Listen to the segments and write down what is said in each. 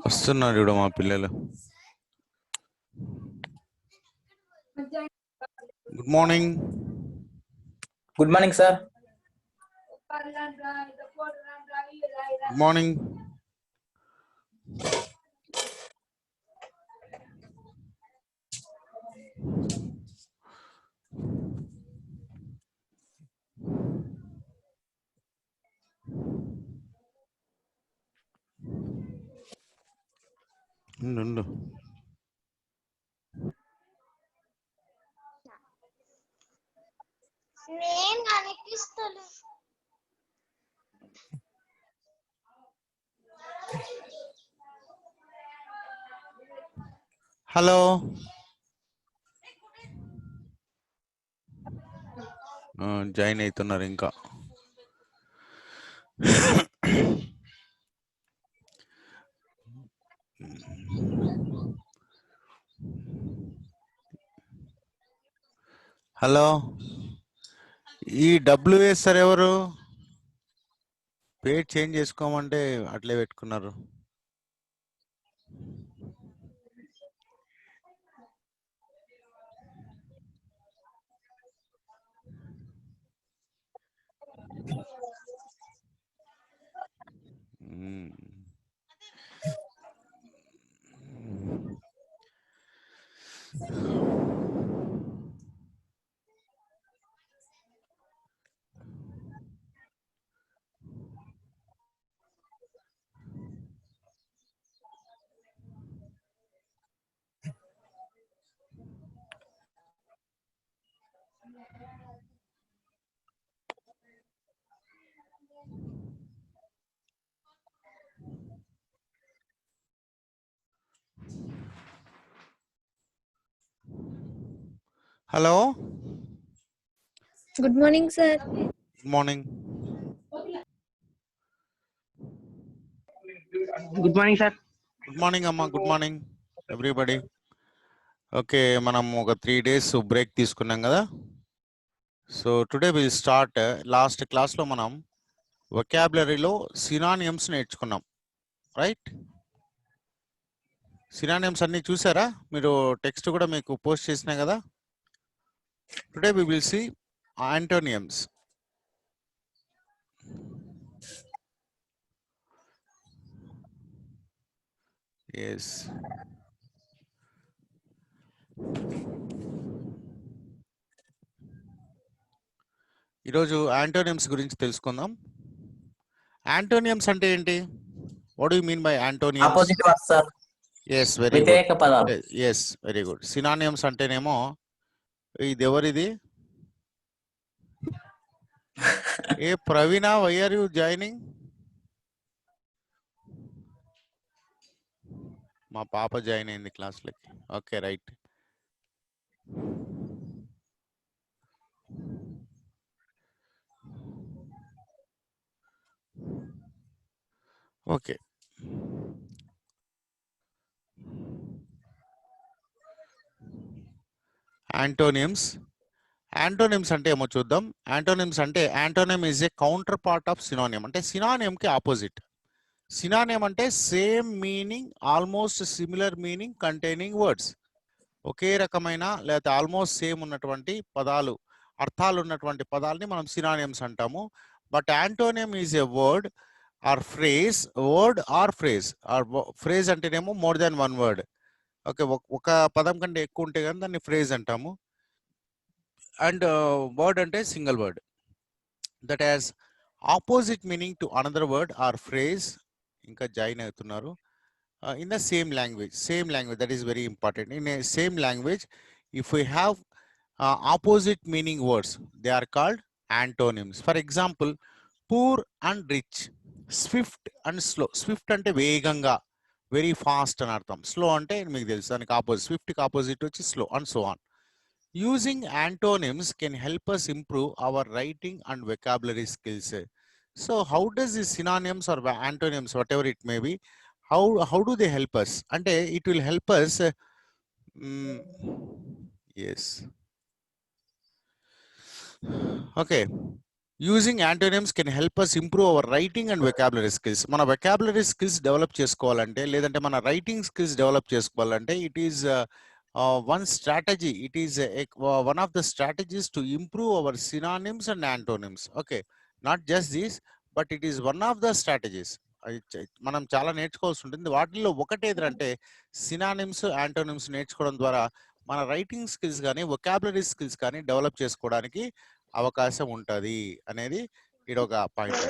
వస్తున్నారు చూడ మా పిల్లలు. Good morning. Good morning sir. Good morning. ఉండు నేను కనిపిస్తాను. హలో. జాయిన్ అవుతున్నారు ఇంకా. హలో. ఈ డబ్ల్యూఎస్ఆర్ ఎవరు? పేరు చేంజ్ చేసుకోమంటే అట్లే పెట్టుకున్నారు. Hello. Good morning sir. Good morning. Good morning sir. Good morning అమ్మా. Good morning everybody. ఓకే, మనం ఒక 3 days బ్రేక్ తీసుకున్నాం కదా. So today will start. Last క్లాస్లో మనం వొకాబులరీలో సినానియమ్స్ నేర్చుకున్నాం, రైట్? సినానియమ్స్ అన్ని చూసారా మీరు? టెక్స్ట్ కూడా మీకు పోస్ట్ చేసినా కదా. Today we will see antonyms. Yes, ఈరోజు యాంటోనియమ్స్ గురించి తెలుసుకుందాం. యాంటోనియమ్స్ అంటే ఏంటి? What do you mean by antonyms? Opposite words sir. Yes, very వ్యతిరేక గుడ్. పదాలు. Yes, very good. సినానియమ్స్ అంటేనేమో ఇది ఎవరిది? ఏ Praveena, why are you joining? మా పాప జాయిన్ అయింది క్లాస్లోకి. Okay, right. Okay, antonyms. Antonyms అంటే ఏమో చూద్దాం. యాంటోనిమ్స్ అంటే antonym is a counterpart of synonym. అంటే సినానిమ్కి ఆపోజిట్. సినానిమ్ అంటే same meaning, almost similar meaning containing words. ఒకే రకమైన లేదా ఆల్మోస్ట్ సేమ్ ఉన్నటువంటి పదాలు, అర్థాలు ఉన్నటువంటి పదాలని మనం సినానిమ్స్ అంటాము. But antonym is a word or phrase. Word or phrase. Or phrase అంటేనేమో more than one word. Okay, ఒక పదం కంటే ఎక్కువ ఉంటే కానీ దాన్ని ఫ్రేజ్ అంటాము. అండ్ వర్డ్ అంటే single word that has opposite meaning to another word or phrase. ఇంకా జాయిన్ అవుతున్నారు. in the same language. That is very important. In a same language, if we have opposite meaning words, they are called antonyms. For example, poor and rich, swift and slow. Swift ante veganga, very fast అని అర్థం. Slow అంటే మీకు తెలుసు దానికి opposite. స్విఫ్ట్కి opposite వచ్చి slow and so on. Using antonyms can help us improve our writing and vocabulary skills. So how does the synonyms or antonyms, whatever it may be, how do they help us? And it will help us. Yes. Okay. Using antonyms can help us improve our writing and vocabulary skills. Mana vocabulary skills develop chesukovalante ledante mana writing skills develop chesukovalante it is one strategy. It is one of the strategies to improve our synonyms and antonyms. Okay, not just this, but it is one of the strategies. మనం చాలా నేర్చుకోవాల్సి ఉంటుంది. వాటిల్లో ఒకటి ఏదంటే synonyms, antonyms నేర్చుకోవడం ద్వారా మన writing skills కానీ వొకాబులరీ స్కిల్స్ కానీ డెవలప్ చేసుకోవడానికి అవకాశం ఉంటుంది అనేది ఇది ఒక point.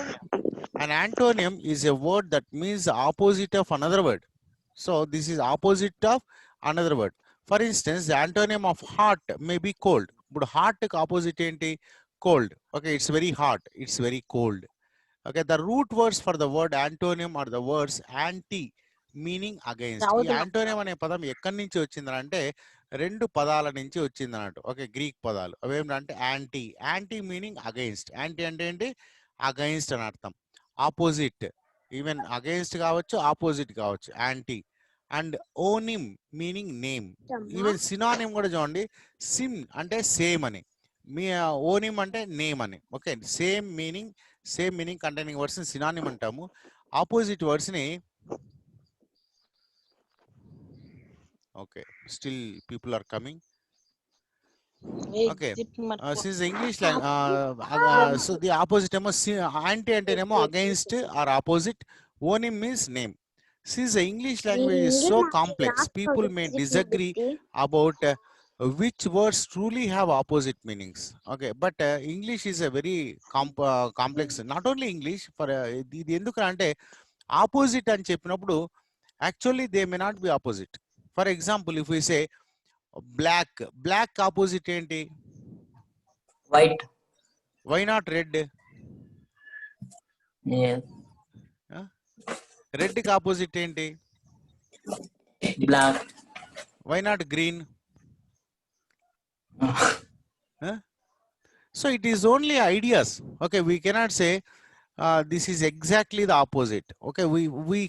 An antonym is a word that means the opposite of another word. So this is opposite of another word. For instance, the antonym of hot may be cold. But hot opposite enti cold. Okay, it's very hot, it's very cold. Okay, the root words for the word antonym are the words anti, meaning against. ఈ antonym అనే పదం ఎక్కడి నుంచి వచ్చిందంటే రెండు పదాల నుంచి వచ్చింది అన్నట్టు. ఓకే, గ్రీక్ పదాలు అవి ఏంటంటే anti. Anti meaning against. Anti అంటే ఏంటి? అగైన్స్ట్ అని అర్థం. ఆపోజిట్, ఈవెన్ అగైన్స్ట్ కావచ్చు, ఆపోజిట్ కావచ్చు, anti. And onym meaning name. Even synonym కూడా చూడండి, సిమ్ అంటే సేమ్ అని, మీ ఓనిమ్ అంటే నేమ్ అని. Okay, same meaning containing words ని సినానిమ్ అంటాము. ఆపోజిట్ వర్డ్స్ ని okay, still people are coming. Okay, since the English language, so the opposite anti antenemo against or opposite. Onim means name. Since the English language is so complex, people may disagree about which words truly have opposite meanings. Okay, but English is a very complex. Not only English, for ఇది ఎందుకంటే opposite అని చెప్పినప్పుడు actually they may not be opposite. For example, if we say black opposite enti? White. Why not red? Yes. Red opposite enti? Black. Why not green? So it is only ideas. Okay, we cannot say this is exactly the opposite. Okay, we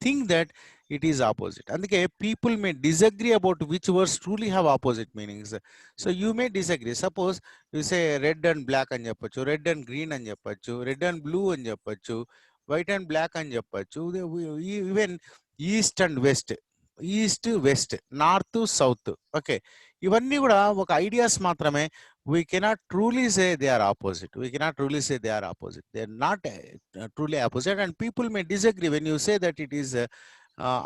think that it is opposite. And people may disagree about which words truly have opposite meanings. So you may disagree. Suppose you say red and black అని చెప్పొచ్చు, red and green అని చెప్పొచ్చు, red and blue అని చెప్పొచ్చు, white and black అని చెప్పొచ్చు, even east and west, east west, north south. Okay, ఇవన్నీ కూడా ఒక ఐడియాస్ మాత్రమే. We cannot truly say they are opposite. They are opposite. They are not truly opposite, and people may disagree when you say that it is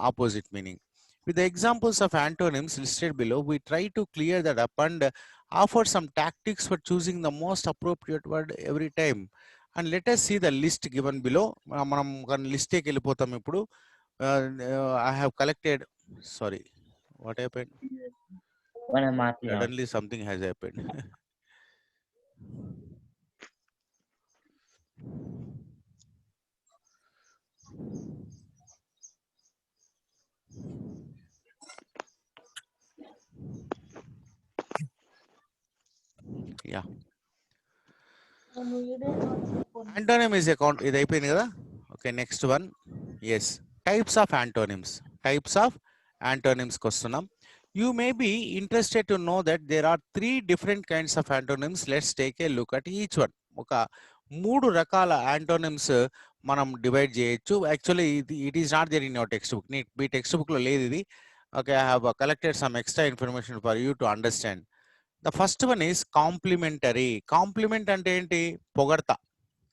opposite meaning. With the examples of antonyms listed below, we try to clear that up and offer some tactics for choosing the most appropriate word every time. And let us see the list given below. మనం list కి వెళ్ళిపోతాం ఇప్పుడు. I have collected. Sorry, what happened? Suddenly something has happened. Yeah. Antonym is a count. ఇది అయిపోయింది కదా. Okay, next one. Yes, types of antonyms. వస్తున్నాం. You may be interested to know that there are 3 different kinds of antonyms. Let's take a look at each one. ఒక 3 రకాల antonyms మనం divide చేయొచ్చు. Actually it is not there in your textbook. Me text book లో లేదు ఇది. Okay, I have collected some extra information for you to understand. The first one is complementary. Compliment అంటే ఏంటి? పొగడతా.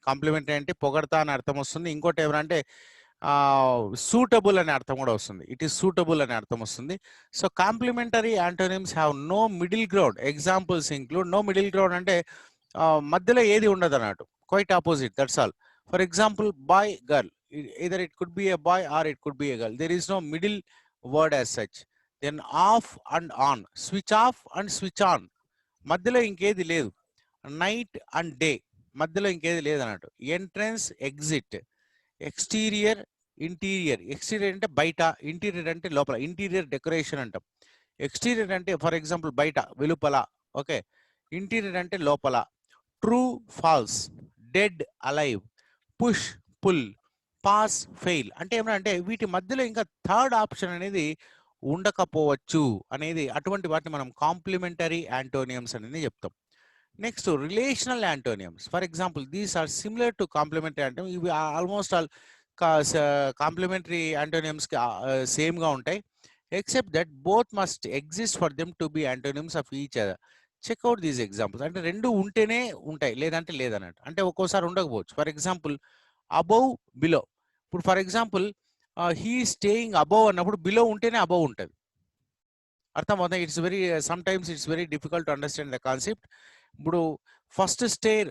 Complement అంటే పొగడతా అని అర్థం వస్తుంది. ఇంకోటి ఏమంటే సూటబుల్ అనే అర్థం కూడా వస్తుంది. ఇట్ ఈస్ సూటబుల్ అనే అర్థం వస్తుంది. So complementary antonyms have no middle ground. Examples include. No middle ground అంటే మధ్యలో ఏది ఉండదు అన్నట్టు. Quite opposite, that's all. For example boy girl. either it could be a boy or it could be a girl. There is no middle word as such. Then off and on, switch off and switch on, మధ్యలో ఇంకేది లేదు. Night and day, మధ్యలో ఇంకేది లేదు అన్నట్టు. Entrance exit, exterior interior, exterior అంటే బయట, interior అంటే లోపల, ఇంటీరియర్ డెకరేషన్ అంటాం. ఎక్స్టీరియర్ అంటే ఫర్ ఎగ్జాంపుల్ బయట వెలుపల, ఓకే. ఇంటీరియర్ అంటే లోపల. True false, dead alive, push pull, pass fail. అంటే ఏమన్నా వీటి మధ్యలో ఇంకా థర్డ్ ఆప్షన్ అనేది ఉండకపోవచ్చు అనేది, అటువంటి వాటిని మనం కాంప్లిమెంటరీ యాంటోనియమ్స్ అనేది చెప్తాం. Next relational antonyms. For example these are similar to complementary antonym. ఇవి ఆల్మోస్ట్ ఆల్ కాంప్లిమెంటరీ యాంటోనియమ్స్కి సేమ్గా ఉంటాయి, except that both must exist for them to be antonyms of each other. Check out these examples. అంటే రెండు ఉంటేనే ఉంటాయి, లేదంటే లేదన్నట్టు. అంటే ఒక్కోసారి ఉండకపోవచ్చు. For example above, below. ఇప్పుడు for example he staying above అన్నప్పుడు బిలో ఉంటేనే అబౌవ్ ఉంటుంది. అర్థమవుతుంది. It's very sometimes it's very difficult to understand the concept. ఇప్పుడు ఫస్ట్ స్టేర్,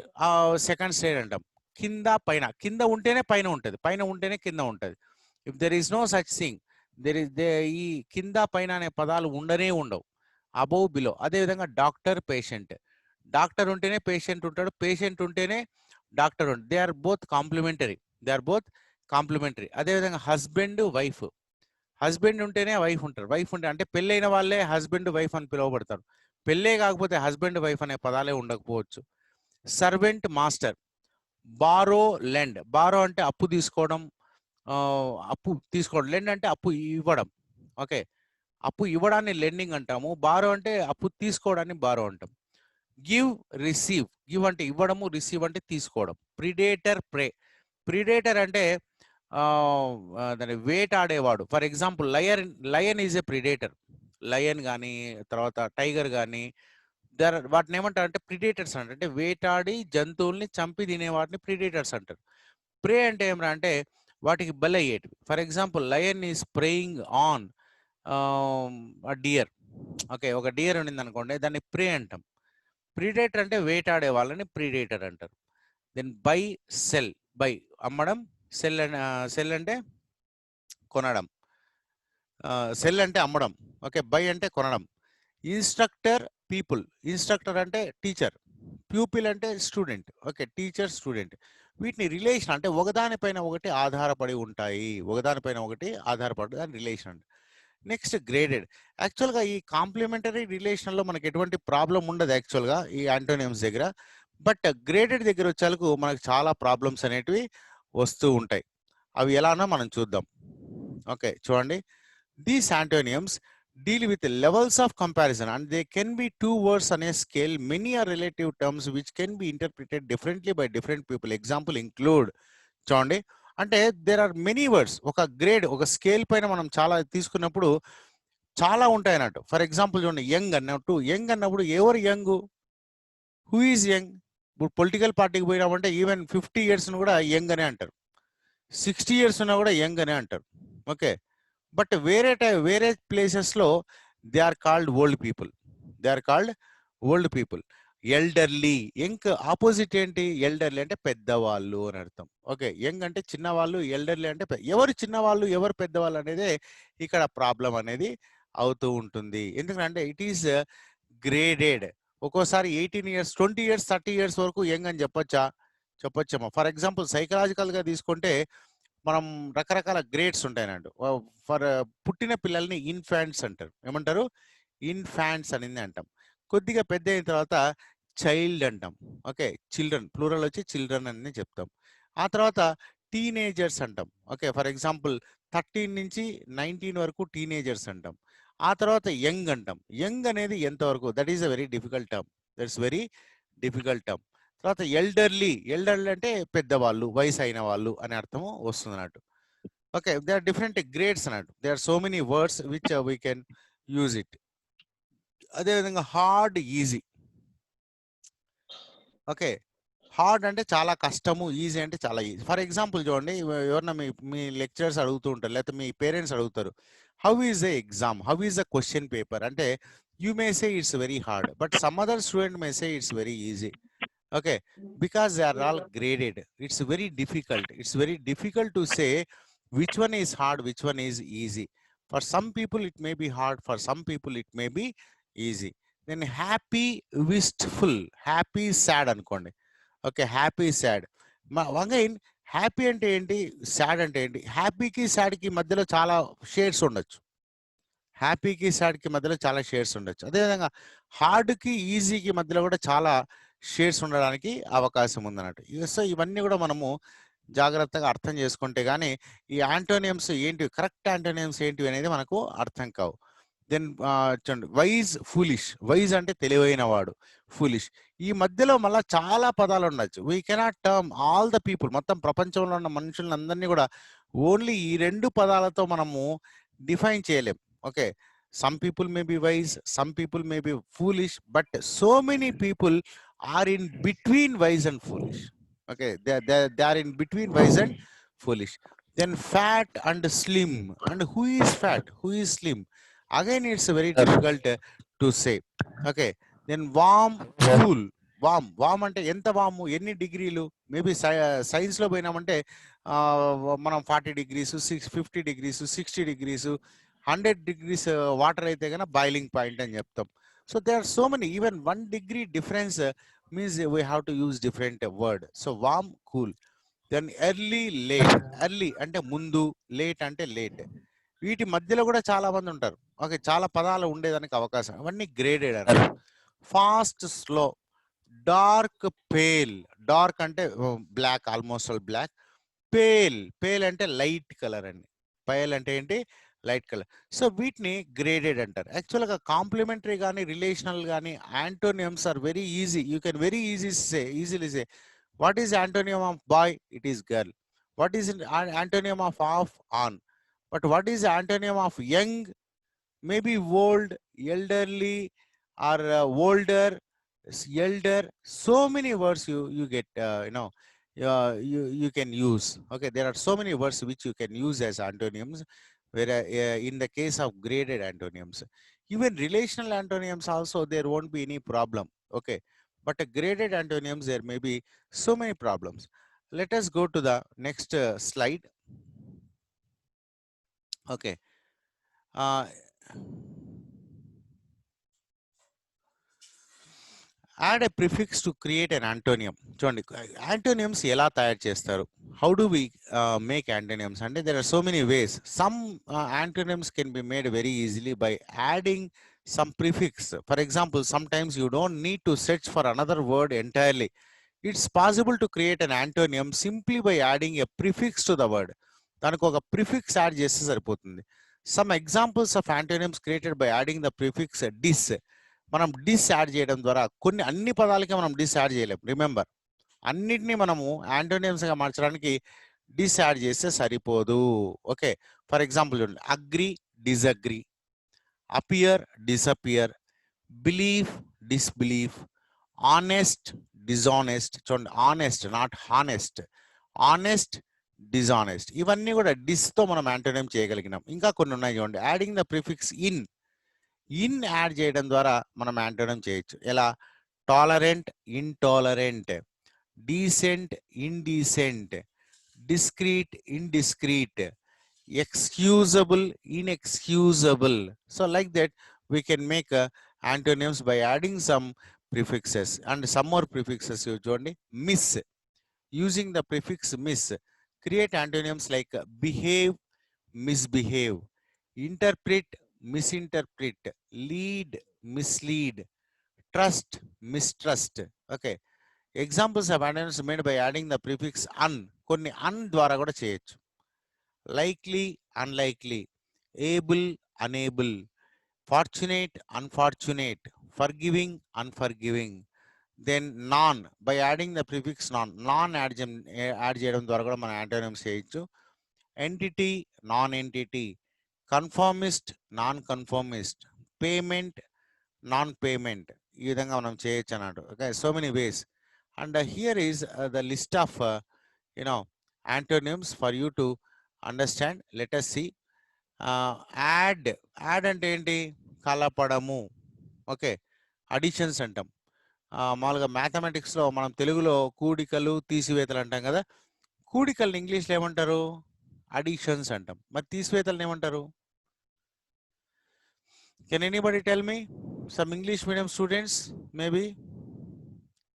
సెకండ్ స్టేర్ అంటాం. కింద పైన, కింద ఉంటేనే పైన ఉంటుంది, పైన ఉంటేనే కింద ఉంటుంది. If there is no such thing, ఈ కింద పైన అనే పదాలు ఉండనే ఉండవు. Above, below. అదేవిధంగా డాక్టర్, పేషెంట్. డాక్టర్ ఉంటేనే పేషెంట్ ఉంటాడు, పేషెంట్ ఉంటేనే డాక్టర్ ఉంటాడు. దే ఆర్ బోత్ కాంప్లిమెంటరీ, అదేవిధంగా హస్బెండ్, వైఫ్. హస్బెండ్ ఉంటేనే వైఫ్ ఉంటారు, వైఫ్ ఉంటే అంటే పెళ్ళైన వాళ్ళే హస్బెండ్ వైఫ్ అని పిలువబడతారు. పెళ్ళే కాకపోతే హస్బెండ్ వైఫ్ అనే పదాలే ఉండకపోవచ్చు. Servant, master. Borrow, lend. Borrow అంటే అప్పు తీసుకోవడం, లెండ్ అంటే అప్పు ఇవ్వడం, ఓకే. అప్పు ఇవ్వడాన్ని లెండింగ్ అంటాము. బారో అంటే అప్పు తీసుకోవడాన్ని బారో అంటాం. Give, receive. గివ్ అంటే ఇవ్వడము, రిసీవ్ అంటే తీసుకోవడం. ప్రిడేటర్, ప్రే. ప్రిడేటర్ అంటే దాన్ని వేటాడేవాడు. For example lion is a predator. Lion కానీ తర్వాత టైగర్ కానీ వాటిని ఏమంటారు అంటే ప్రిడేటర్స్ అంటారు. అంటే వేటాడి జంతువుల్ని చంపి తినే వాటిని ప్రిడేటర్స్ అంటారు. ప్రే అంటే ఏమన్నా అంటే వాటికి బలయ్యేటివి. For example lion is preying on deer, okay. ఒక డియర్ ఉండింది అనుకోండి, దాన్ని ప్రే అంటాం. ప్రిడేటర్ అంటే వేటాడే వాళ్ళని ప్రిడేటర్ అంటారు. Then buy, sell. బై అమ్మడం, సెల్ అంటే కొనడం, సెల్ అంటే అమ్మడం, ఓకే. బై అంటే కొనడం. Instructor, people. ఇన్స్ట్రక్టర్ అంటే టీచర్, ప్యూపిల్ అంటే స్టూడెంట్, ఓకే. Teacher, student. వీటిని రిలేషన్ అంటే ఒకదానిపైన ఒకటి ఆధారపడి ఉంటాయి, దాని రిలేషన్ అంటే. Next graded. యాక్చువల్గా ఈ కాంప్లిమెంటరీ రిలేషన్లో మనకి ఎటువంటి ప్రాబ్లం ఉండదు యాక్చువల్గా ఈ యాంటోనియమ్స్ దగ్గర. బట్ గ్రేడెడ్ దగ్గర వచ్చేందుకు మనకు చాలా ప్రాబ్లమ్స్ అనేటివి వస్తూ ఉంటాయి. అవి ఎలానో మనం చూద్దాం, ఓకే. చూడండి, these antonyms deal with levels of comparison and they can be two words on a scale. Many are relative terms which can be interpreted differently by different people. Example include, చూడండి, అంటే there are many words. ఒక grade, ఒక scale పైన మనం చాలా తీసుకున్నప్పుడు చాలా ఉంటాయి అన్నట్టు. ఫర్ ఎగ్జాంపుల్ చూడండి, యంగ్ అన్నట్టు. యంగ్ అన్నప్పుడు ఎవరు యంగ్, హూ ఈజ్ యంగ్. ఇప్పుడు పొలిటికల్ పార్టీకి పోయినామంటే ఈవెన్ 50 years కూడా యంగ్ అనే అంటారు, 60 years ఉన్నా కూడా యంగ్ అనే అంటారు, ఓకే. బట్ వేరే ప్లేసెస్లో they are called old people. Elderly. Young opposite ఏంటి? ఎల్డర్లీ అంటే పెద్దవాళ్ళు అని అర్థం, ఓకే. యంగ్ అంటే చిన్నవాళ్ళు, ఎల్డర్లీ అంటే ఎవరు చిన్నవాళ్ళు ఎవరు పెద్దవాళ్ళు అనేదే ఇక్కడ ప్రాబ్లం అనేది అవుతూ ఉంటుంది. ఎందుకంటే ఇట్ ఈస్ గ్రేడెడ్. ఒక్కోసారి 18 years, 20 years, 30 years వరకు యంగ్ అని చెప్పొచ్చేమో. ఫర్ ఎగ్జాంపుల్ సైకలాజికల్గా తీసుకుంటే మనం రకరకాల గ్రేడ్స్ ఉంటాయనండి. ఫర్ పుట్టిన పిల్లల్ని ఇన్ఫాంట్స్ అంటారు. ఏమంటారు? ఇన్ఫాంట్స్ అనేది అంటాం. కొద్దిగా పెద్ద అయిన తర్వాత చైల్డ్ అంటాం, ఓకే. చిల్డ్రన్, ప్లూరల్ వచ్చి చిల్డ్రన్ అని చెప్తాం. ఆ తర్వాత టీనేజర్స్ అంటాం, ఓకే. ఫర్ ఎగ్జాంపుల్ 13 నుంచి 19 వరకు టీనేజర్స్ అంటాం. ఆ తర్వాత యంగ్ అంటాం. యంగ్ అనేది ఎంతవరకు? That is a very difficult term. తర్వాత ఎల్డర్లీ అంటే పెద్దవాళ్ళు, వయసు అయిన వాళ్ళు అనే అర్థము వస్తుంది అన్నట్టు, okay. They are different grades అన్నట్టు. They are so many words which we can use it. అదేవిధంగా హార్డ్, ఈజీ, ఓకే. హార్డ్ అంటే చాలా కష్టము, ఈజీ అంటే చాలా ఈజీ. ఫర్ ఎగ్జాంపుల్ చూడండి, ఎవరన్నా మీ లెక్చరర్స్ అడుగుతూ ఉంటారు, లేకపోతే మీ పేరెంట్స్ అడుగుతారు, how is a exam, how is a question paper అంటే you may say it's very hard, but some other student may say it's very easy. Okay, because they are all graded. It's very difficult. It's very difficult to say which one is hard, which one is easy. For some people, it may be hard. For some people, it may be easy. Then happy, wistful, happy, sad అనుకోండి. Okay, happy, sad. Again, happy అంటే ఏంటి, sad అంటే ఏంటి? హ్యాపీకి సాడ్కి మధ్యలో చాలా shades ఉండొచ్చు. హ్యాపీకి సాడ్కి మధ్యలో చాలా షేడ్స్ ఉండొచ్చు. అదేవిధంగా హార్డ్కి ఈజీకి మధ్యలో కూడా చాలా షేడ్స్ ఉండడానికి అవకాశం ఉందన్నట్టు. సో ఇవన్నీ కూడా మనము జాగ్రత్తగా అర్థం చేసుకుంటే కానీ ఈ యాంటోనియమ్స్ ఏంటి, కరెక్ట్ యాంటోనియమ్స్ ఏంటివి అనేది మనకు అర్థం కావు. దెన్ చూడండి, వైజ్, ఫూలిష్. వైజ్ అంటే తెలివైన వాడు, ఫూలిష్. ఈ మధ్యలో మళ్ళీ చాలా పదాలు ఉండొచ్చు. We cannot term all the people, మొత్తం ప్రపంచంలో ఉన్న మనుషులందరినీ కూడా ఓన్లీ ఈ 2 పదాలతో మనము డిఫైన్ చేయలేం. Okay, some people may be wise, some people may be foolish, but so many people are in between wise and foolish. Okay, they are in between wise and foolish. Then fat and slim. And who is fat, who is slim? Again, it's very difficult to say. Okay, then warm, cool. వామ్ అంటే ఎంత వాము, ఎన్ని డిగ్రీలు? Maybe సైన్స్లో పోయినామంటే మనం 40 degrees, 50 degrees, 60 degrees, 100 degrees water అయితే కనుక boiling point అని చెప్తాం. So they are so many, even 1 degree difference means we have to use different word. So warm, cool. Then early, late. Early అంటే ముందు, లేట్ అంటే late. వీటి మధ్యలో కూడా చాలా మంది ఉంటారు. ఓకే, చాలా పదాలు ఉండేదానికి అవకాశం. అవన్నీ గ్రేడెడ్ అన్నమాట. Fast, slow. Dark, pale. Dark అంటే black, almost all black. Pale, pale అంటే లైట్ కలర్ అండి. పేల్ అంటే ఏంటి, లైట్ కలర్. సో వీటిని గ్రేడెడ్ అంటారు. యాక్చువల్గా కాంప్లిమెంటరీ కానీ రిలేషనల్ కానీ antonyms are very easy. You can very easily say what is antonym of boy? It is girl. What is antonym of on? But what is antonym of young? Maybe old, elderly, or older, elder. So many words you get, you can use. Okay, there are so many words which you can use as antonyms, where in the case of graded antonyms, even relational antonyms also there won't be any problem. Okay, but a graded antonyms there may be so many problems. Let us go to the next slide. Okay, add a prefix to create an antonyms. చూడండి, antonyms ఎలా తయారు చేస్తారు? How do we make antonyms? అంటే there are so many ways. Some antonyms can be made very easily by adding some prefix. For example, sometimes you don't need to search for another word entirely. It's possible to create an antonym simply by adding a prefix to the word. దానికి ఒక prefix add చేస్తే సరిపోతుంది. Some examples of antonyms created by adding the prefix dis. మనం డిస్ add చేయడం ద్వారా అన్ని పదాలకి మనం డిస్ add చేయలేం. రిమెంబర్, అన్నిటినీ మనము యాంటోనిమ్స్గా మార్చడానికి డిస్ యాడ్ చేస్తే సరిపోదు. ఓకే, ఫర్ ఎగ్జాంపుల్ చూడండి, agree, disagree, appear, disappear, belief, disbelief, honest, dishonest. చూడండి, honest not honest, honest, dishonest. ఇవన్నీ కూడా డిస్తో మనం యాంటోనిమ్ చేయగలిగినాం. ఇంకా కొన్ని ఉన్నాయి చూడండి, adding the prefix in. In add చేయడం ద్వారా మనం యాంటోనిమ్ చేయొచ్చు. ఎలా? Tolerant, intolerant, decent, indecent, discreet, indiscreet, excusable, inexcusable. So like that we can make antonyms by adding some prefixes. And some more prefixes you join. Miss, using the prefix miss, create antonyms like behave, misbehave, interpret, misinterpret, lead, mislead, trust, mistrust. Okay, examples of antonyms made by adding the prefix un. కొన్ని un ద్వారా కూడా చేయొచ్చు. Likely, unlikely, able, unable, fortunate, unfortunate, forgiving, unforgiving. Then non, by adding the prefix non, add చేయడం ద్వారా కూడా మనం antonyms చేయొచ్చు. Entity, non entity, conformist, non conformist, payment, non payment. ఈ విధంగా మనం చేయొచ్చు అన్నట్టు. Okay, so many ways. And here is the list of antonyms for you to understand. Let us see. Add అంటే ఏంటి? కలపడము. ఓకే, అడిషన్స్ అంటాం. మామూలుగా మ్యాథమెటిక్స్లో మనం తెలుగులో కూడికలు తీసివేతలు అంటాం కదా. కూడికల్ని ఇంగ్లీష్లో ఏమంటారు? అడిషన్స్ అంటాం. మరి తీసివేతలను ఏమంటారు? Can anybody tell me? Some English medium students maybe.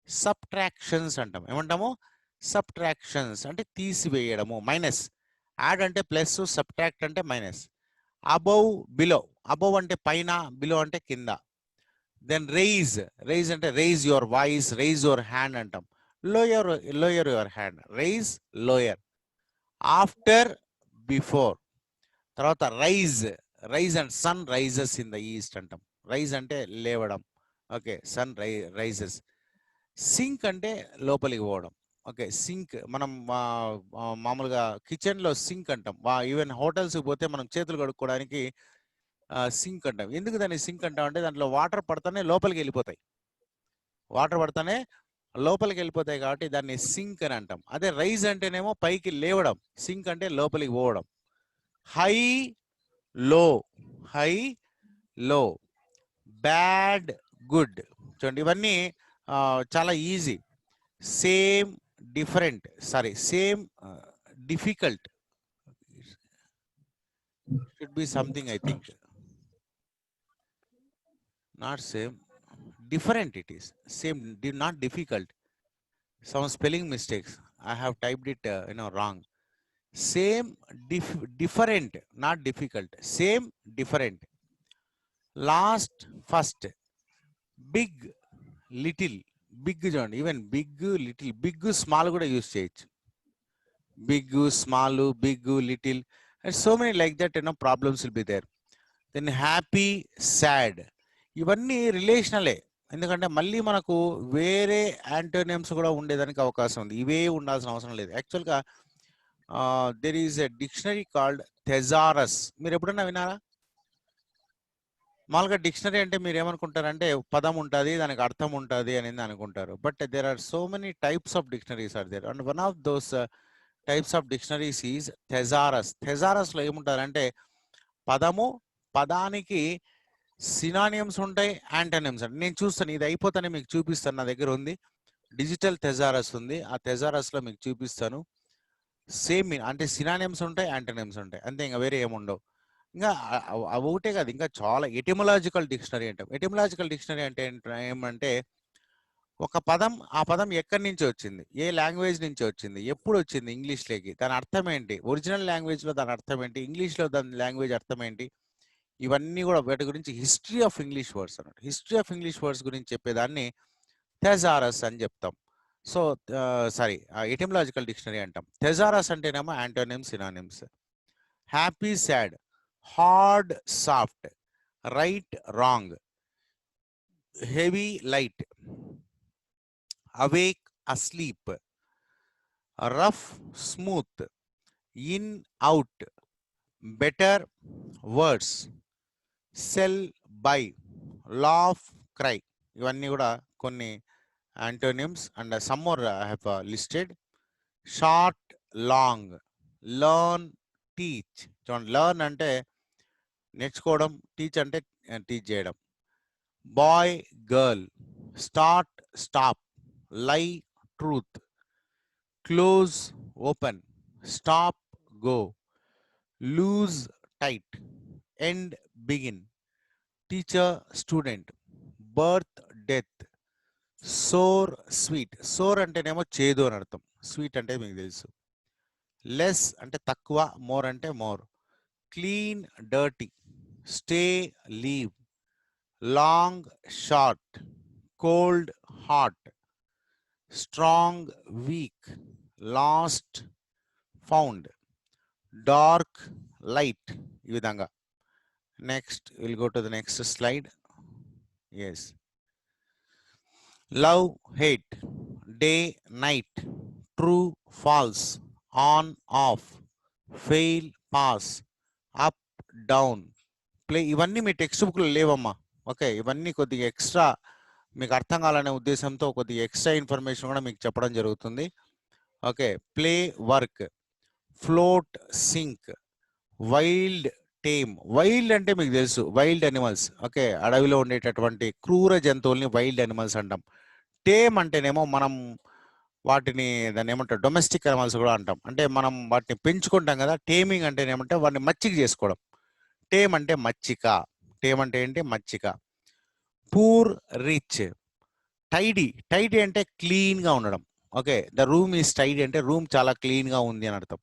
Subtractions అంటాం. ఏమంటాము? సబ్ట్రాక్షన్స్ అంటే తీసివేయడము. మైనస్. యాడ్ అంటే ప్లస్, సబ్ట్రాక్ట్ అంటే మైనస్. Above, below. అబౌవ్ అంటే పైన, బిలో అంటే కింద. Then rise. రైజ్ అంటే rise your voice, rise your hand అంటాం. Lower your hand. Rise, lower. After, before. తర్వాత rise. Rise and sun rises in the east అంటాం. Rise అంటే లేవడం. Okay, sun rises. సింక్ అంటే లోపలికి పోవడం. ఓకే, సింక్ మనం మామూలుగా కిచెన్లో సింక్ అంటాం. ఈవెన్ హోటల్స్కి పోతే మనం చేతులు కడుక్కోవడానికి సింక్ అంటాం. ఎందుకు దాన్ని సింక్ అంటాం అంటే దాంట్లో వాటర్ పడతానే లోపలికి వెళ్ళిపోతాయి. వాటర్ పడతానే లోపలికి వెళ్ళిపోతాయి కాబట్టి దాన్ని సింక్ అని అంటాం. అదే రైజ్ అంటేనేమో పైకి లేవడం. సింక్ అంటే లోపలికి పోవడం. హై, లో. హై, లో. Bad, good. చూడండి, ఇవన్నీ చాలా easy. Same, different, sorry same, difficult. Should be something I think. Not same, different it is. Same, not difficult. Some spelling mistakes. I have typed it, wrong. Same, different, not difficult. Same, different. Last, first. Big, little. Big, even big, little. Big, small kuda use cheyochu. Big, small, big, little. And so many like that, problems will be there. Then happy, sad. ఇవన్నీ రిలేషనలే. ఎందుకంటే మళ్ళీ మనకు వేరే antonyms కూడా ఉండేదానికి అవకాశం ఉంది. ఇవే ఉండాల్సిన అవసరం లేదు. యాక్చువల్గా there is a dictionary called thesaurus. మీరు ఎప్పుడన్నా వినారా? మామూలుగా డిక్షనరీ అంటే మీరు ఏమనుకుంటారంటే పదం ఉంటుంది, దానికి అర్థం ఉంటుంది అనేది అనుకుంటారు. But there are so many types of dictionaries are there. And one of those types of dictionaries is thesaurus. థెసారస్లో ఏముంటారంటే పదము, పదానికి సినానియమ్స్ ఉంటాయి, యాంటోనిమ్స్ ఉంటాయి. నేను చూస్తాను, ఇది అయిపోతానే మీకు చూపిస్తాను. నా దగ్గర ఉంది డిజిటల్ థెసారస్ ఉంది. ఆ థెసారస్లో మీకు చూపిస్తాను. సేమ్ అంటే సినానియమ్స్ ఉంటాయి, యాంటోనిమ్స్ ఉంటాయి, అంతే. ఇంకా వేరే ఏముండవు. ఇంకా అవి ఒకటే కాదు, ఇంకా చాలా. ఎటిమలాజికల్ డిక్షనరీ అంటాం. ఎటిమలాజికల్ డిక్షనరీ అంటే ఏమంటే ఒక పదం, ఆ పదం ఎక్కడి నుంచి వచ్చింది, ఏ లాంగ్వేజ్ నుంచి వచ్చింది, ఎప్పుడు వచ్చింది ఇంగ్లీష్లోకి, దాని అర్థం ఏంటి, ఒరిజినల్ లాంగ్వేజ్లో దాని అర్థం ఏంటి, ఇంగ్లీష్లో దాని లాంగ్వేజ్ అర్థం ఏంటి, ఇవన్నీ కూడా వాటి గురించి హిస్టరీ ఆఫ్ ఇంగ్లీష్ వర్డ్స్ అన్నట్టు. హిస్టరీ ఆఫ్ ఇంగ్లీష్ వర్డ్స్ గురించి చెప్పేదాన్ని థెసారస్ అని చెప్తాం. సో సారీ, ఎటిమలాజికల్ డిక్షనరీ అంటాం. థెసారస్ అంటేనేమో antonyms, synonyms. Happy, sad. Hard, soft. Right, wrong. Heavy, light. Awake, asleep. Rough, smooth. In, out. Better, words. Sell, buy. Laugh, cry. ఇవన్నీ కూడా కొన్ని antonyms. And some more I have listed. Short, long. Learn, teach. చూడండి, learn అంటే నేర్చుకోవడం, teach అంటే teach చేయడం. Boy, girl. Start, stop. Lie, truth. Close, open. Stop, go. Loose, tight. End, begin. Teacher, student. Birth, death. Sour, sweet. Sour అంటేనేమో చేదు అని అర్థం. Sweet అంటే మీకు తెలుసు. లెస్ అంటే తక్కువ, మోర్ అంటే more. Clean, dirty. Stay, leave. Long, short. Cold, hot. Strong, weak. Lost, found. Dark, light. ఈ విధంగా. Next will go to the next slide. Yes. Love, hate. Day, night. True, false. On, off. Fail, pass. Up, down. Play. ఇవన్నీ మీ text బుక్లో లేవమ్మా. Okay, ఇవన్నీ కొద్దిగా extra మీకు అర్థం కావాలనే ఉద్దేశంతో కొద్దిగా ఎక్స్ట్రా ఇన్ఫర్మేషన్ కూడా మీకు చెప్పడం జరుగుతుంది. Okay. Play, work. Float, sink. Wild, tame. Wild అంటే మీకు తెలుసు, వైల్డ్ అనిమల్స్. ఓకే, అడవిలో ఉండేటటువంటి క్రూర జంతువుల్ని వైల్డ్ అనిమల్స్ అంటాం. టేమ్ అంటేనేమో మనం వాటిని దాన్ని ఏమంటారు డొమెస్టిక్ అనిమల్స్ కూడా అంటాం. అంటే మనం వాటిని పెంచుకుంటాం కదా. టేమింగ్ అంటే ఏమంటే వాటిని మచ్చిక చేసుకోవడం. టేమ్ అంటే మచ్చిక. టేమ్ అంటే ఏంటి? మచ్చిక. Poor, rich. టైడీ అంటే క్లీన్ గా ఉండడం. Okay, the room is tidy అంటే రూమ్ చాలా క్లీన్ గా ఉంది అని అర్థం.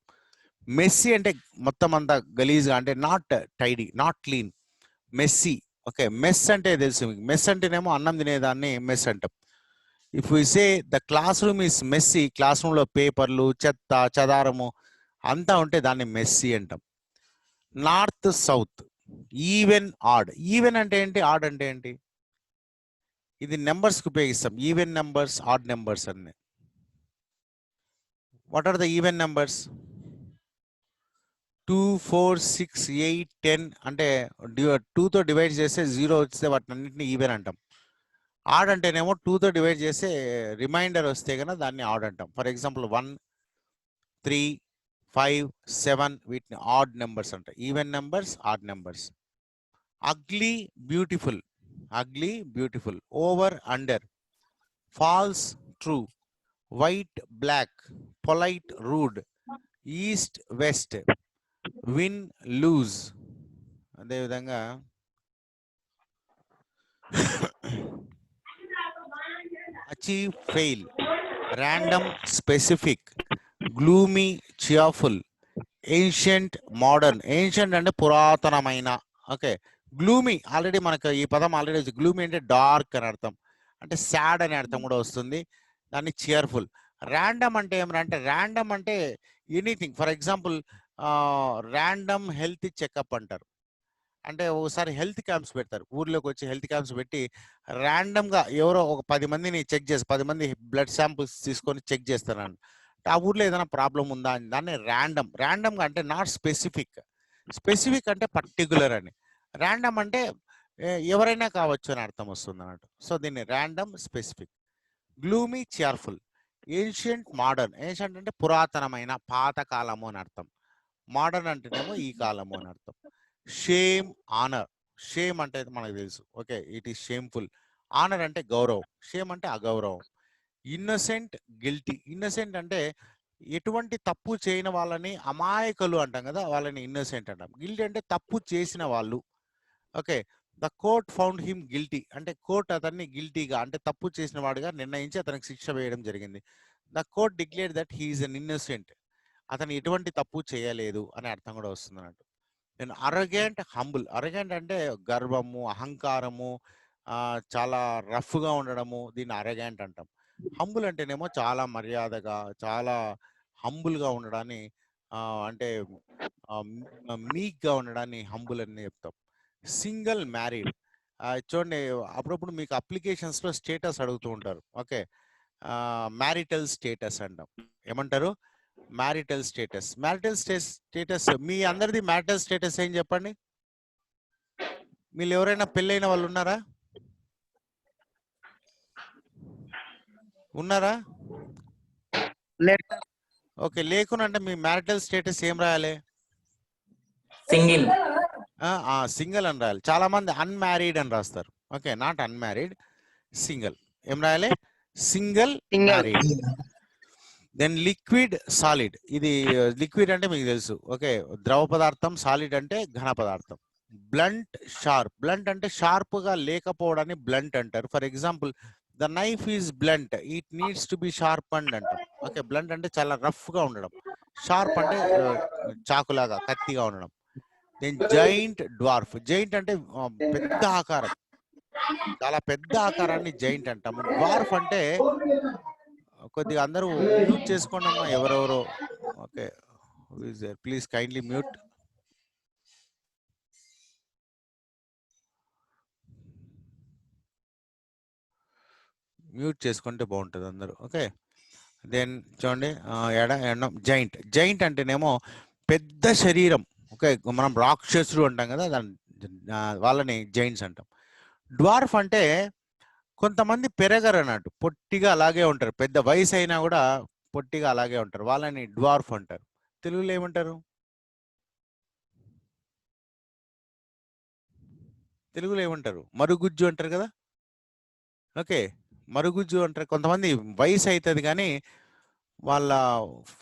మెస్సీ అంటే మొత్తం అంతా గలీజ్గా, అంటే not tidy, not clean, messy. Okay, mess అంటే తెలుసు మీకు. మెస్ అంటేనేమో అన్నం తినేదాన్ని మెస్ అంటాం. If we say the classroom is messy, classroom లో పేపర్లు, చెత్త, చెదారము అంతా ఉంటే దాన్ని మెస్సీ అంటాం. North, south, even, odd. Even అంటే ఏంటి? ఆడ్ అంటే ఏంటి? ఇది నెంబర్స్ కి ఉపయోగిస్తాం. ఈవెన్ నెంబర్స్, ఆడ్ నెంబర్స్ అన్ని. What are the even numbers? 2, 4, 6, 8, 10 అంటే 2తో డివైడ్ చేస్తే 0 వస్తే వాటిని అన్నింటినీ ఈవెన్ అంటాం. ఆడ్ అంటేనేమో 2తో డివైడ్ చేస్తే రిమైండర్ వస్తే కనుక దాన్ని ఆడ్ అంటాం. ఫర్ ఎగ్జాంపుల్ 1, 3, 5, 7 వీటిని ఆడ్ నెంబర్స్ అంటాం. Even numbers, odd numbers. Ugly, beautiful. Ugly, beautiful. Over, under. False, true. White, black. Polite, rude. East, west. Win, lose. అదేవిధంగా achieve, fail. Random, specific. Gloomy, cheerful. Ancient, modern. Ancient అంటే పురాతనమైన. Okay, gloomy already మనకు ఈ పదం already వచ్చి. Gloomy అంటే dark అని అర్థం, అంటే సాడ్ అనే అర్థం కూడా వస్తుంది. దాన్ని చియర్ఫుల్. ర్యాండమ్ అంటే ఏమన్నా? ర్యాండమ్ అంటే anything. For example random health checkup అంటారు. అంటే ఒకసారి హెల్త్ క్యాంప్స్ పెడతారు. ఊర్లోకి వచ్చి హెల్త్ క్యాంప్స్ పెట్టి ర్యాండమ్గా ఎవరో ఒక 10 మందిని చెక్ చేసి 10 మంది బ్లడ్ శాంపుల్స్ తీసుకొని చెక్ చేస్తారండి. ఆ ఊర్లో ఏదైనా ప్రాబ్లం ఉందా అని. దాన్ని ర్యాండమ్గా అంటే నాట్ స్పెసిఫిక్. స్పెసిఫిక్ అంటే పర్టికులర్ అని. ర్యాండమ్ అంటే ఎవరైనా కావచ్చు అని అర్థం వస్తుంది అన్నట్టు. సో దీన్ని random, specific. Gloomy, cheerful. Ancient, modern. Ancient అంటే పురాతనమైన, పాత కాలము అని అర్థం. మోడర్న్ అంటేనేమో ఈ కాలము అని అర్థం. Shame, honour. షేమ్ అంటే మనకు తెలుసు. Okay, it is shameful. Honour అంటే గౌరవం, షేమ్ అంటే అగౌరవం. Innocent, guilty. ఇన్నోసెంట్ అంటే ఎటువంటి తప్పు చేయని వాళ్ళని అమాయకులు అంటాం కదా, వాళ్ళని ఇన్నోసెంట్ అంటాం. గిల్టీ అంటే తప్పు చేసిన వాళ్ళు. Okay, the court found him guilty అంటే కోర్ట్ అతన్ని గిల్టీగా అంటే తప్పు చేసిన వాడుగా నిర్ణయించి అతనికి శిక్ష వేయడం జరిగింది. The court declare that he's an innocent. అతను ఎటువంటి తప్పు చేయలేదు అనే అర్థం కూడా వస్తుంది అన్నట్టు. నేను అరగెంట్, హంబుల్. అరగెంట్ అంటే గర్వము, అహంకారము, చాలా రఫ్గా ఉండడము, దీన్ని అరగెంట్ అంటాం. హంబుల్ అంటేనేమో చాలా మర్యాదగా, చాలా హంబుల్గా ఉండడాన్ని, అంటే మీక్గా ఉండడాన్ని హంబుల్ అని చెప్తాం. Single, married. చూడండి, అప్పుడప్పుడు మీకు అప్లికేషన్స్లో స్టేటస్ అడుగుతూ ఉంటారు. ఓకే, మ్యారిటల్ స్టేటస్ అంటాం. ఏమంటారు? Marital status. మ్యారిటల్ స్టేటస్ మీ అందరిది మ్యారిటల్ స్టేటస్ ఏం చెప్పండి? మీరు ఎవరైనా పెళ్ళైన వాళ్ళు ఉన్నారా? ఉన్నారా? ఓకే, లేకున్నా అంటే మీ మ్యారిటల్ స్టేటస్ ఏం రాయాలి? సింగిల్. సింగిల్ అని రాయాలి. చాలా మంది అన్మ్యారీడ్ అని రాస్తారు. Okay, not unmarried, single. ఏం రాయాలి? Single, married. Then liquid, solid. ఇది లిక్విడ్ అంటే మీకు తెలుసు. ఓకే, ద్రవ పదార్థం. సాలిడ్ అంటే ఘన పదార్థం. Blunt, sharp. బ్లంట్ అంటే షార్ప్ గా లేకపోవడాన్ని బ్లంట్ అంటారు. For example, the knife is blunt, it needs to be sharp and అంటాం. ఓకే, బ్లంట్ అంటే చాలా రఫ్ గా ఉండడం. షార్ప్ అంటే చాకులాగా, కత్తిగా ఉండడం. Then giant, dwarf. జైంట్ అంటే పెద్ద ఆకారం, చాలా పెద్ద ఆకారాన్ని జైంట్ అంటాము. డ్వార్ఫ్ అంటే కొద్దిగా అందరూ మ్యూట్ చేసుకోండి అమ్మా ఎవరెవరో. Okay, please kindly mute. Mute చేసుకుంటే బాగుంటుంది అందరూ. ఓకే, దెన్ చూడండి, జైంట్. జైంట్ అంటేనేమో పెద్ద శరీరం. ఓకే, మనం రాక్షసుడు అంటాం కదా, దాని వాళ్ళని జైంట్స్ అంటాం. డ్వార్ఫ్ అంటే కొంతమంది పెరగరు అన్నట్టు, పొట్టిగా అలాగే ఉంటారు. పెద్ద వయసు అయినా కూడా పొట్టిగా అలాగే ఉంటారు, వాళ్ళని డ్వార్ఫ్ అంటారు. తెలుగులో ఏమంటారు? తెలుగులో ఏమంటారు? మరుగుజ్జు అంటారు కదా. ఓకే, మరుగుజ్జు అంటే కొంతమంది వయసు అవుతుంది కానీ వాళ్ళ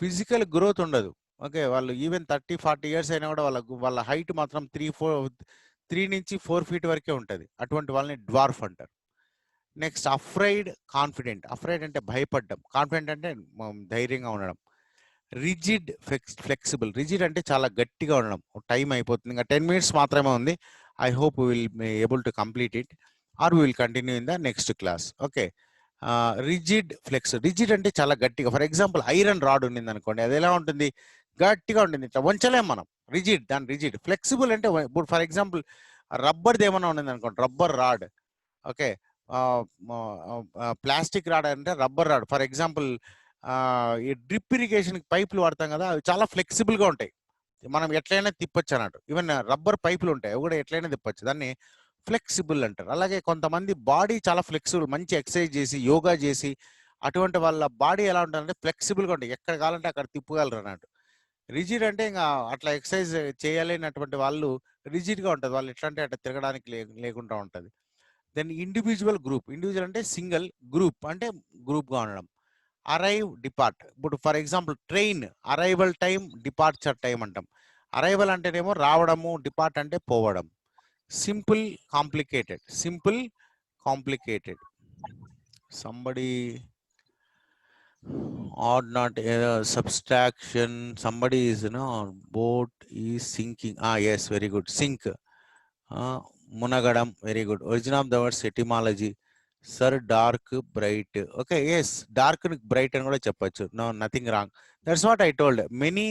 ఫిజికల్ గ్రోత్ ఉండదు. ఓకే, వాళ్ళు ఈవెన్ 30-40 ఇయర్స్ అయినా కూడా వాళ్ళ హైట్ మాత్రం 3 నుంచి 4 ఫీట్ వరకే ఉంటుంది. అటువంటి వాళ్ళని డ్వార్ఫ్ అంటారు. Next afraid, confident. అఫ్రైడ్ అంటే భయపడ్డం, కాన్ఫిడెంట్ అంటే ధైర్యంగా ఉండడం. Rigid, flexible. రిజిడ్ అంటే చాలా గట్టిగా ఉండడం. టైం అయిపోతుంది, ఇంకా 10 మినిట్స్ మాత్రమే ఉంది. I hope will be able to complete it or will continue in the next class. Okay, rigid, rigid అంటే చాలా గట్టిగా. ఫర్ ఎగ్జాంపుల్ ఐరన్ రాడ్ ఉండింది అనుకోండి, అది ఎలా ఉంటుంది? గట్టిగా ఉంటుంది, ఇట్లా వంచలేం మనం. రిజిడ్, దాని రిజిడ్. ఫ్లెక్సిబుల్ అంటే ఇప్పుడు ఫర్ ఎగ్జాంపుల్ రబ్బర్ది ఏమైనా ఉండింది అనుకోండి, rubber rod. Okay, plastic rod అంటే రబ్బర్ రాడ్. ఫర్ ఎగ్జాంపుల్ ఈ డ్రిప్ ఇరిగేషన్ పైపులు వాడతాం కదా, అవి చాలా ఫ్లెక్సిబుల్గా ఉంటాయి, మనం ఎట్లయినా తిప్పొచ్చు అన్నట్టు. ఈవెన్ రబ్బర్ పైపులు ఉంటాయి, అవి కూడా ఎట్లయినా తిప్పొచ్చు, దాన్ని ఫ్లెక్సిబుల్ అంటారు. అలాగే కొంతమంది బాడీ చాలా ఫ్లెక్సిబుల్, మంచి ఎక్సర్సైజ్ చేసి యోగా చేసి అటువంటి వాళ్ళ బాడీ ఎలా ఉంటుందంటే ఫ్లెక్సిబుల్గా ఉంటుంది, ఎక్కడ కావాలంటే అక్కడ తిప్పగలరు అన్నట్టు. రిజిడ్ అంటే ఇంకా అట్లా ఎక్సర్సైజ్ చేయలేనటువంటి వాళ్ళు రిజిడ్గా ఉంటుంది, వాళ్ళు ఎట్లా అంటే అట్లా తిరగడానికి లేకుండా ఉంటుంది. Then individual, group. ఇండివిజువల్ అంటే సింగిల్, గ్రూప్ అంటే గ్రూప్గా ఉండడం. Arrive, depart. ఇప్పుడు for example train arrival time, departure time అంటాం. అరైవల్ అంటేనేమో రావడము, డిపార్ట్ అంటే పోవడం. Simple, complicated. Simple, complicated. Somebody odd not subtraction. Somebody is boat is sinking. Yes, very good. Sink. Munagadam, very good. Origin of the words etymology. Sir, dark, bright. Okay, yes, dark and bright and cheppachu. No, nothing wrong. That's what I told. Many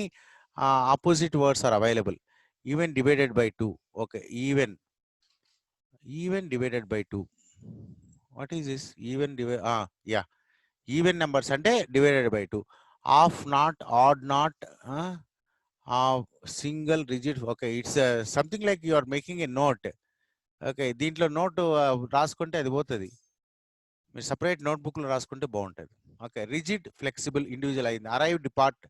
opposite words are available. Even divided by 2. Okay, even divided by 2. What is this? Even divide. Yeah. Even numbers అంటే divided by 2. Off not, odd not, single, rigid. Okay, it's something like you are making a note. Okay, దీంట్లో note రాసుకుంటే అది పోతుంది, మీరు separate నోట్బుక్లో రాసుకుంటే బాగుంటుంది. Okay, rigid, flexible, individual అయింది. Arrive, depart.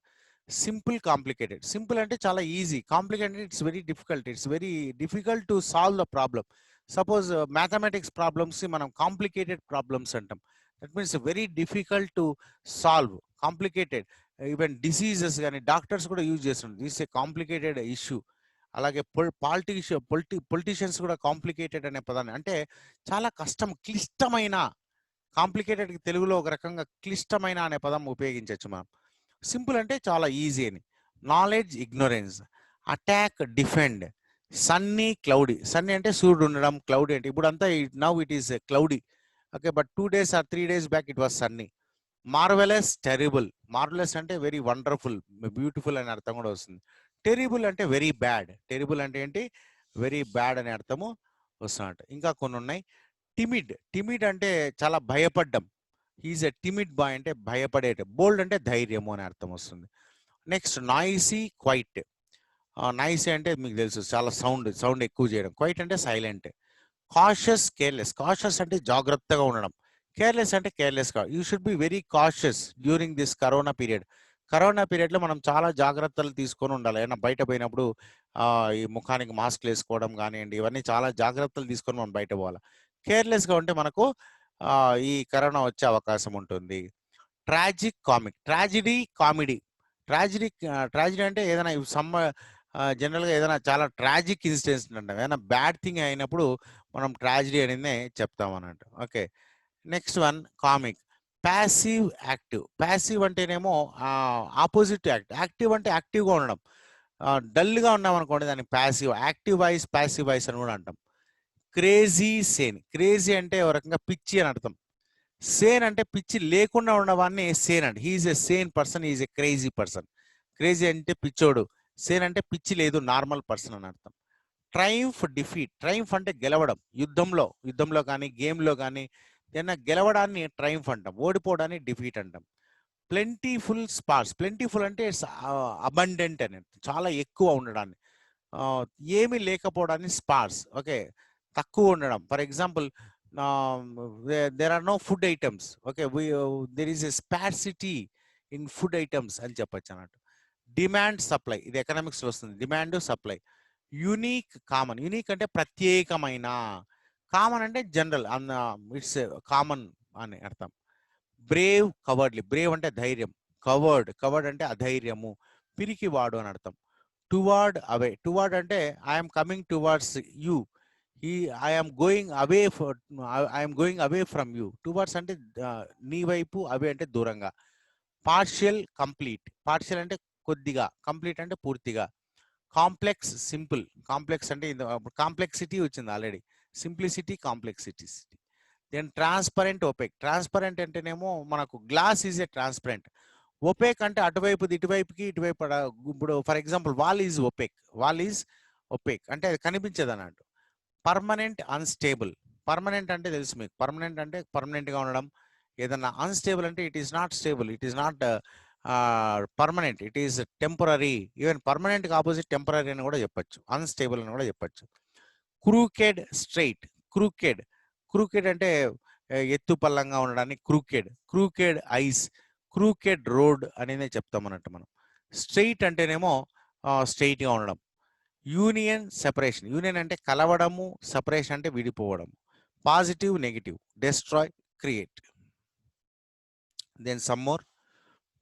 Simple, complicated. Simple అంటే చాలా easy, complicated it's very difficult. It's very difficult to solve the problem. Suppose mathematics problems మనం కాంప్లికేటెడ్ ప్రాబ్లమ్స్ అంటాం. That means very difficult to solve, complicated. Even diseases కానీ doctors కూడా use చేస్తున్నారు, this a complicated issue. అలాగే politicians కూడా complicated అనే పదాన్ని, అంటే చాలా కష్టం, క్లిష్టమైన. కాంప్లికేటెడ్ తెలుగులో ఒక రకంగా క్లిష్టమైన అనే పదం ఉపయోగించవచ్చు మనం. సింపుల్ అంటే చాలా ఈజీ అని. Knowledge, ignorance. Attack, defend. Sunny, cloudy. Sunny అంటే సూర్యుడు ఉండడం, క్లౌడీ అంటే ఇప్పుడు అంతా now it is cloudy. Okay, but 2 days or 3 days back it was Sunny. Marvellous, terrible. Marvellous అంటే వెరీ వండర్ఫుల్, బ్యూటిఫుల్ అనే అర్థం కూడా వస్తుంది. టెరిబుల్ అంటే వెరీ బ్యాడ్. టెరిబుల్ అంటే ఏంటి? వెరీ బ్యాడ్ అనే అర్థము వస్తున్నట్టు. ఇంకా కొన్ని ఉన్నాయి. టిమిడ్. టిమిడ్ అంటే చాలా భయపడ్డం, హీఈస్ ఎ టిమిడ్ బాయ్ అంటే భయపడేట. బోల్డ్ అంటే ధైర్యము అనే అర్థం వస్తుంది. Next noisy, quiet. నాయిసీ అంటే మీకు తెలుసు చాలా సౌండ్ ఎక్కువ చేయడం. క్వైట్ అంటే సైలెంట్. Cautious, careless. కాషియస్ అంటే జాగ్రత్తగా ఉండడం, కేర్లెస్ అంటే కేర్లెస్గా. You should be very cautious during this corona period. Corona పీరియడ్లో మనం చాలా జాగ్రత్తలు తీసుకొని ఉండాలి. ఏమైనా బయట పోయినప్పుడు ఈ ముఖానికి మాస్క్ వేసుకోవడం కానివ్వండి, ఇవన్నీ చాలా జాగ్రత్తలు తీసుకొని మనం బయట పోవాలి. కేర్లెస్గా ఉంటే మనకు ఈ కరోనా వచ్చే అవకాశం ఉంటుంది. Tragic, comic. Tragedy, comedy. Tragedy అంటే ఏదైనా జనరల్గా ఏదైనా చాలా ట్రాజిక్ ఇన్సిడెంట్స్ అంటాం, ఏదైనా బ్యాడ్ థింగ్ అయినప్పుడు మనం ట్రాజిడీ అనేది చెప్తాం అన్నట్టు. Okay, next one comic. Passive, active. Passive అంటేనేమో ఆపోజిట్ యాక్టివ్. యాక్టివ్ అంటే యాక్టివ్గా ఉండడం, డల్గా ఉన్నాం అనుకోండి దాన్ని passive. Active voice, passive voice అని కూడా అంటాం. క్రేజీ, సేన్. క్రేజీ అంటే ఒక రకంగా పిచ్చి అని అర్థం. సేన్ అంటే పిచ్చి లేకుండా ఉండవాన్ని సేన్ అంటే. He's a sane person, he's a crazy person. Crazy అంటే పిచ్చోడు, సేన్ అంటే పిచ్చి లేదు, నార్మల్ పర్సన్ అని అర్థం. Triumph, defeat. ట్రయంఫ్ అంటే గెలవడం, యుద్ధంలో కానీ గేమ్లో కానీ ఏదైనా గెలవడాన్ని ట్రయంఫ్ అంటాం, ఓడిపోవడాన్ని డిఫీట్ అంటాం. ప్లెంటీఫుల్, స్పార్స్. ప్లెంటీఫుల్ అంటే అబండెంట్ అని, చాలా ఎక్కువ ఉండడాన్ని. ఏమీ లేకపోవడాన్ని స్పార్స్. ఓకే, తక్కువ ఉండడం. For example there are no food items. Okay, there is a scarcity in food items అని చెప్పొచ్చు అన్నట్టు. Demand, supply. ఇది ఎకనామిక్స్ వస్తుంది, demand, supply. Unique, common. Unique అంటే ప్రత్యేకమైన, కామన్ అంటే జనరల్, ఇట్స్ కామన్ అని అర్థం. Brave, cowardly. బ్రేవ్ అంటే ధైర్యం, కవర్డ్ అంటే అధైర్యము, పిరికివాడు అని అర్థం. టువార్డ్, అవే. టువార్డ్ అంటే I'm coming towards you, I'm going away, I'm going away from you. Towards అంటే నీ వైపు, అవే అంటే దూరంగా. Partial, complete. పార్షియల్ అంటే కొద్దిగా, కంప్లీట్ అంటే పూర్తిగా. Complex, simple. కాంప్లెక్స్ అంటే కాంప్లెక్సిటీ వచ్చింది already. Simplicity, complexity. Then transparent, opaque. Transparent అంటేనేమో మనకు glass is a transparent. Opaque అంటే అటువైపుది ఇటువైపుకి, ఇటువైపు ఇప్పుడు for example wall is opaque. Wall is opaque అంటే అది కనిపించదు అన్నట్టు. Permanent, unstable. పర్మనెంట్ అంటే తెలుసు మీకు. పర్మనెంట్ అంటే పర్మనెంట్గా ఉండడం. ఏదన్నా అన్స్టేబుల్ అంటే it is not stable, it is not permanent, it is temporary. Even పర్మనెంట్కి ఆపోజిట్ టెంపరీ అని కూడా చెప్పొచ్చు, అన్స్టేబుల్ అని కూడా చెప్పొచ్చు. Crooked, straight. క్రూకెడ్, క్రూకెడ్ అంటే ఎత్తు పల్లంగా ఉండడానికి crooked. Crooked ice, crooked road అనేది చెప్తాం అన్నట్టు మనం. స్ట్రైట్ అంటేనేమో స్ట్రైట్గా ఉండడం. Union, separation. యూనియన్ అంటే కలవడము, సెపరేషన్ అంటే విడిపోవడం. Positive, negative. Destroy, create. Then some more.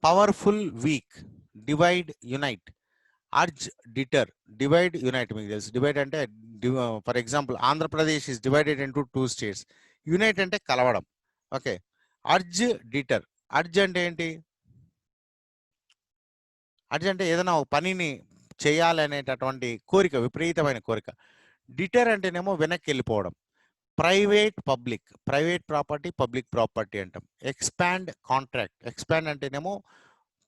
Powerful, weak. Divide, unite. Urge, deter. Divide, unite మీకు తెలుసు. డివైడ్ అంటే for example Andhra Pradesh is divided into 2 states. Unite అంటే కలవడం. ఓకే. Urge, deter. అర్జ్ అంటే ఏంటి? అర్జ్ అంటే ఏదైనా ఒక పనిని చేయాలనేటటువంటి కోరిక, విపరీతమైన కోరిక. డిటర్ అంటేనేమో వెనక్కి వెళ్ళిపోవడం. Private, public. Private property, public property అంటాం. Expand, contract. ఎక్స్పాండ్ అంటేనేమో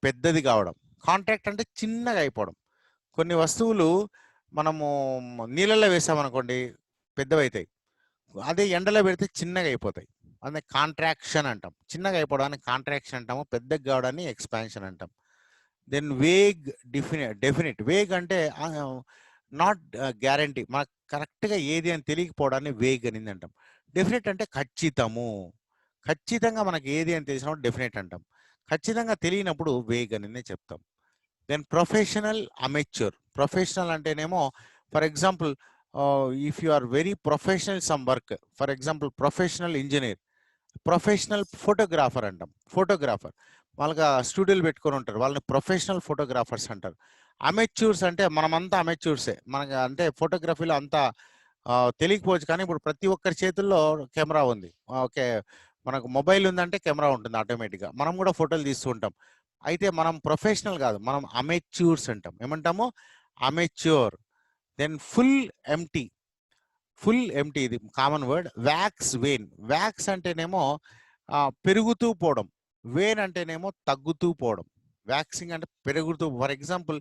పెద్దది కావడం. కాంట్రాక్ట్ అంటే చిన్నగా అయిపోవడం. కొన్ని వస్తువులు మనము నీళ్ళల్లో వేసామనుకోండి పెద్దవైతాయి, అదే ఎండలో పెడితే చిన్నగా అయిపోతాయి. అదే కాంట్రాక్షన్ అంటాం. చిన్నగా అయిపోవడాన్ని కాంట్రాక్షన్ అంటాము, పెద్దగా కావడాన్ని ఎక్స్పాన్షన్ అంటాం. Then vague, definite. వేగ్ అంటే నాట్ గ్యారంటీ, మనకు కరెక్ట్గా ఏది అని తెలియకపోవడాన్ని వేగ్ అని అంటాం. డెఫినెట్ అంటే ఖచ్చితము, ఖచ్చితంగా మనకి ఏది అని తెలిసినప్పుడు డెఫినెట్ అంటాం. ఖచ్చితంగా తెలియనప్పుడు వేగ్ అని చెప్తాం. Then professional, amateur. ప్రొఫెషనల్ అంటేనేమో for example if you are very professional some work, for example professional engineer. Professional photographer అంటాం. ఫోటోగ్రాఫర్ వాళ్ళకి స్టూడియోలు పెట్టుకొని ఉంటారు, వాళ్ళని ప్రొఫెషనల్ ఫోటోగ్రాఫర్స్ అంటారు. అమెచ్యూర్స్ అంటే మనమంతా అమెచ్యూర్సే. మనకి అంటే ఫోటోగ్రఫీలో అంతా తెలియకపోవచ్చు, కానీ ఇప్పుడు ప్రతి ఒక్కరి చేతుల్లో కెమెరా ఉంది. ఓకే, మనకు మొబైల్ ఉందంటే కెమెరా ఉంటుంది ఆటోమేటిక్గా, మనం కూడా ఫోటోలు తీస్తూ ఉంటాం. అయితే మనం ప్రొఫెషనల్ కాదు, మనం అమెచ్యూర్స్ అంటాం. ఏమంటాము? Amateur. Then full, empty. Full, empty ఇది common word. Wax, wane. Wax అంటేనేమో పెరుగుతూ పోవడం. వేన్ అంటేనేమో తగ్గుతూ పోవడం. వ్యాక్సింగ్ అంటే పెరుగుతూ. ఫర్ ఎగ్జాంపుల్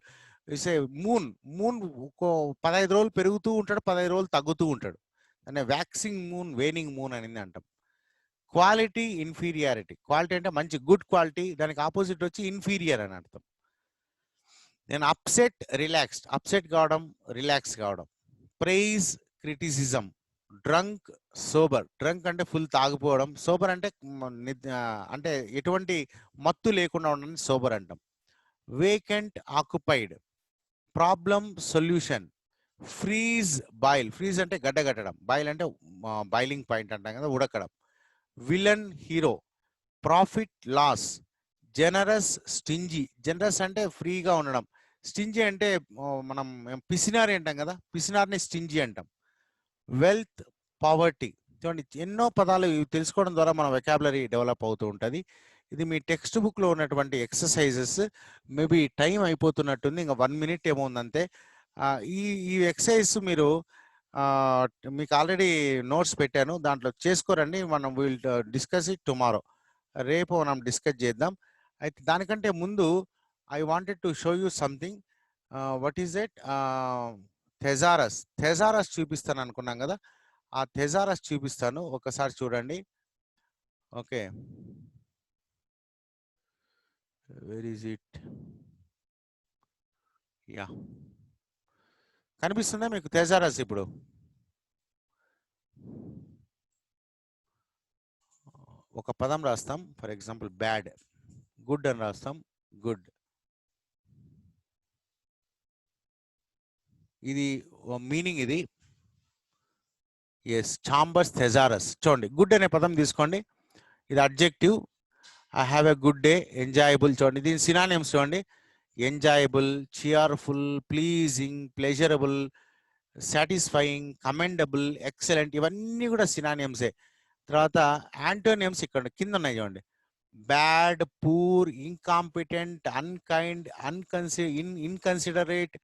ఇసే మూన్. మూన్ 15 రోజులు పెరుగుతూ ఉంటాడు, 15 రోజులు తగ్గుతూ ఉంటాడు. అంటే వ్యాక్సింగ్ మూన్, వేనింగ్ మూన్ అని అంటాం. Quality, inferiority. క్వాలిటీ అంటే మంచి, గుడ్ క్వాలిటీ, దానికి ఆపోజిట్ వచ్చి ఇన్ఫీరియర్ అని అర్థం. నేను అప్సెట్, రిలాక్స్డ్. అప్సెట్ కావడం, రిలాక్స్ కావడం. Praise, criticism. Drunk, sober. Drunk అంటే ఫుల్ తాగిపోవడం. సోబర్ అంటే అంటే ఎటువంటి మత్తు లేకుండా ఉండడం సోబర్ అంటాం. Vacant, occupied. Problem, solution. Freeze, boil. Freeze అంటే గడ్డగట్టడం. బాయిల్ అంటే బాయిలింగ్ పాయింట్ అంటాం కదా, ఉడకడం. Villain, hero. Profit, loss. Generous, stingy. Generous అంటే ఫ్రీగా ఉండడం. స్టింజీ అంటే మనం పిసినారి అంటాం కదా, పిసినారిని స్టింజీ అంటాం. Wealth, poverty. చూడండి, ఎన్నో పదాలు ఇవి తెలుసుకోవడం ద్వారా మన వెకాబులరీ డెవలప్ అవుతూ ఉంటుంది. ఇది మీ టెక్స్ట్ బుక్లో ఉన్నటువంటి ఎక్సర్సైజెస్. మేబీ టైం అయిపోతున్నట్టుంది, ఇంకా 1 minute ఏమో ఉందంతే. ఈ ఈ ఎక్సర్సైజ్ మీరు మీకు ఆల్రెడీ నోట్స్ పెట్టాను, దాంట్లో చేసుకోరండి. మనం విల్ డిస్కస్ ఇట్ టుమారో. రేపు మనం డిస్కస్ చేద్దాం. అయితే దానికంటే ముందు I wanted to show you something. What is it? Thesaurus. Thesaurus చూపిస్తాను అనుకున్నాం కదా, ఆ థెజారస్ చూపిస్తాను, ఒకసారి చూడండి. Okay, where is it? Yeah, కనిపిస్తుందా మీకు థెజారస్? ఇప్పుడు ఒక పదం రాస్తాం, ఫర్ ఎగ్జాంపుల్ బ్యాడ్. గుడ్ అని రాస్తాం, గుడ్. ఇది మీనింగ్ ఇది. Yes, Chambers thesaurus. చూడండి, గుడ్ అనే పదం తీసుకోండి. ఇది adjective. I have a good day, enjoyable. చూడండి దీని సినానిమ్స్ చూడండి. Enjoyable, cheerful, pleasing, pleasurable, satisfying, commendable, excellent, ఇవన్నీ కూడా సినానిమ్సే. తర్వాత యాంటోనిమ్స్ ఇక్కడ కింద ఉన్నాయి చూడండి. Bad, poor, incompetent, unkind, ఇన్కన్సిడరేట్,